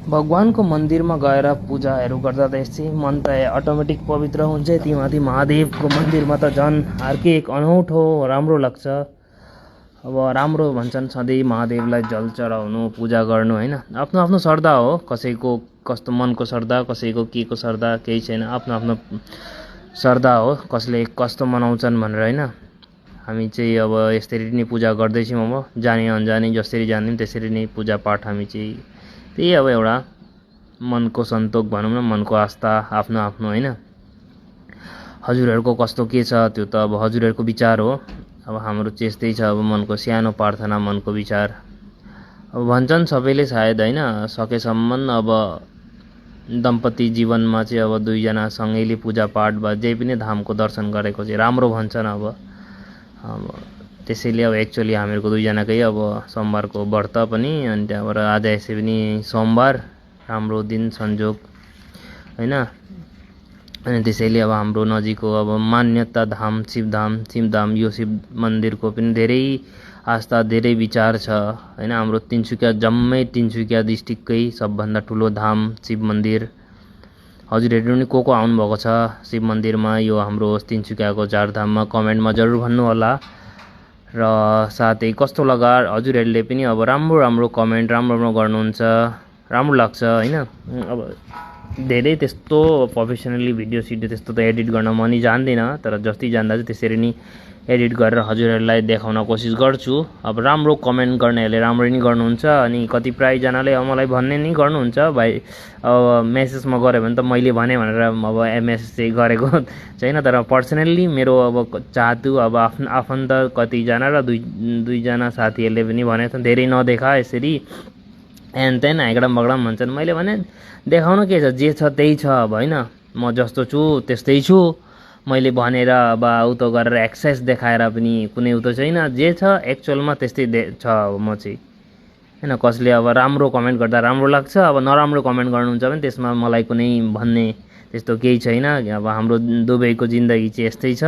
भगवानको मन्दिरमा गएर पूजाहरू गर्दा त यसै मन त अटोमेटिक पवित्र हुन्छ। तीमाथि महादेवको मन्दिरमा त झन् अर्कै एक अनौठो राम्रो लाग्छ। अब राम्रो भन्छन् सधैँ महादेवलाई जल चढाउनु पूजा गर्नु होइन, आफ्नो आफ्नो श्रद्धा हो। कसैको कस्तो मनको श्रद्धा, कसैको के को श्रद्धा केही छैन, आफ्नो आफ्नो श्रद्धा हो। कसले कस्तो मनाउँछन् भनेर होइन। हामी चाहिँ अब यसरी नै पूजा गर्दैछौँ। अब जाने अनजाने जसरी जान्यौँ त्यसरी नै पूजापाठ हामी चाहिँ त्यही अब एउटा मनको सन्तोक भनौँ न, मनको आस्था आफ्नो आफ्नो होइन। हजुरहरूको कस्तो के छ त्यो त अब हजुरहरूको विचार हो। अब हाम्रो चाहिँ यस्तै छ, अब मनको सानो प्रार्थना, मनको विचार। अब भन्छन् सबैले सायद होइन, सकेसम्म अब दम्पति जीवनमा चाहिँ अब दुईजना सँगैले पूजापाठ वा जे पनि धामको दर्शन गरेको चाहिँ राम्रो भन्छन्। अब त्यसैले अब एक्चुअली हामीहरूको दुईजनाकै अब सोमबारको व्रत पनि, अनि त्यहाँबाट आज यसै पनि सोमबार राम्रो दिन संयोग होइन। अनि त्यसैले अब हाम्रो नजिकको अब मान्यता धाम शिवधाम यो शिव मन्दिरको पनि धेरै आस्था धेरै विचार छ होइन। हाम्रो तिनसुकिया जम्मै तिनसुकिया डिस्ट्रिक्टकै सबभन्दा ठुलो धाम शिव मन्दिर। हजुरहरू पनि को आउनुभएको छ शिव मन्दिरमा यो हाम्रो तिनसुकियाको चारधाममा कमेन्टमा जरुर भन्नु होला। र साथै कस्तो लगा हजुरहरूले पनि अब राम्रो राम्रो कमेन्ट राम्रो गर्नुहुन्छ, राम्रो लाग्छ होइन। अब धेरै त्यस्तो प्रोफेसनली भिडियो त्यस्तो त एडिट गर्न म नि जान्दिनँ, तर जति जान्दा चाहिँ त्यसरी नै एडिट गरेर हजुरहरूलाई देखाउन कोसिस गर्छु। अब राम्रो कमेन्ट गर्नेहरूले राम्रो नै गर्नुहुन्छ, अनि कतिपयजनाले अब मलाई भन्ने नै गर्नुहुन्छ भाइ अब मेसेजमा गऱ्यो भने त मैले भने भनेर अब मेसेज चाहिँ गरेको छैन। तर पर्सनल्ली मेरो अब चाहतु अब आफ्नो आफन्त कतिजना र दुईजना साथीहरूले पनि भनेको छ धेरै नदेखा यसरी एन्ड त्यहाँ हाइगडम बगडम भन्छन्। मैले भने देखाउन के छ, जे छ त्यही छ अब होइन। म जस्तो छु त्यस्तै छु। मैले भनेर अब उतो गरेर एक्सेस देखाएर पनि कुनै उतो छैन। जे छ एक्चुअलमा त्यस्तै छ अब म चाहिँ होइन। कसले अब राम्रो कमेन्ट गर्दा राम्रो लाग्छ, अब नराम्रो कमेन्ट गर्नुहुन्छ भने त्यसमा मलाई कुनै भन्ने त्यस्तो केही छैन। अब हाम्रो दुबईको जिन्दगी चाहिँ यस्तै छ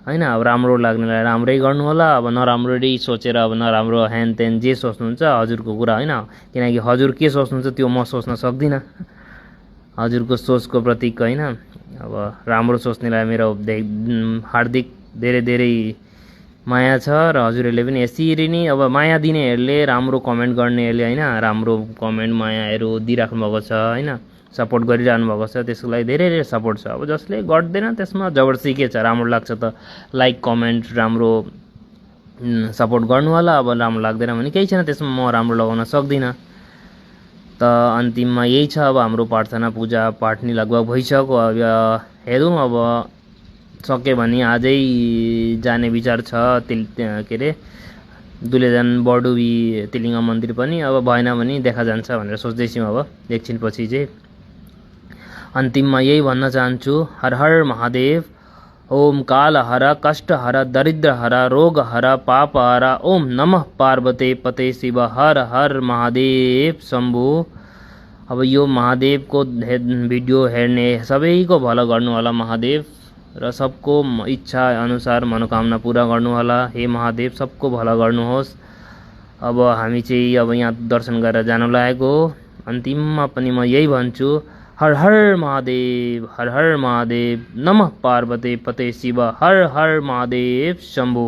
होइन। अब राम्रो लाग्नेलाई राम्रै गर्नु होला, अब नराम्ररी सोचेर अब नराम्रो ह्यान त्यान जे सोच्नुहुन्छ हजुरको कुरा होइन। किनकि हजुर के सोच्नुहुन्छ त्यो म सोच्न सक्दिनँ, हजुरको सोचको प्रतीक होइन। अब राम्रो सोच्नेलाई मेरो हार्दिक धेरै धेरै माया छ। र हजुरहरूले पनि यसरी नै अब माया दिनेहरूले, राम्रो कमेन्ट गर्नेहरूले होइन, राम्रो कमेन्ट मायाहरू दिइराख्नु भएको छ होइन, सपोर्ट गरिरहनु भएको छ, त्यसको लागि धेरै धेरै सपोर्ट छ। अब जसले गर्दैन त्यसमा जबरजस्ती के छ, राम्रो लाग्छ त लाइक कमेन्ट राम्रो सपोर्ट गर्नु होला। अब राम्रो लाग्दैन भने केही छैन, त्यसमा म राम्रो लगाउन सक्दिनँ। त अन्तिममा यही छ, अब हाम्रो प्रार्थना पूजा पाठ नि लगभग भइसक्यो। अब हेरौँ अब सक्यो भने आजै जाने विचार छ के अरे दुलेजान बडुबी तिलिङ्ग मन्दिर पनि। अब भएन भने देखा जान्छ भनेर सोच्दैछौँ। अब एकछिनपछि चाहिँ अन्तिममा यही भन्न चाहन्छु, हर हर महादेव। ओम काल हर कष्ट हर दरिद्र हर रोग हर पाप हर। ओम नमः पार्वते पते शिव हर हर महादेव शम्भु। अब यो महादेवको भिडियो हेर्ने सबैको भलो गर्नु होला महादेव, र सबको इच्छा अनुसार मनोकामना पूरा गर्नु होला। हे महादेव सबको भलो गर्नुहोस्। अब हामी चाहिँ अब यहाँ दर्शन गरेर जानु लागेको हो। अन्तिममा पनि म यही भन्छु, हर हर महादेव हर हर महादेव। नमः पार्वते पते शिव हर हर महादेव शम्भु।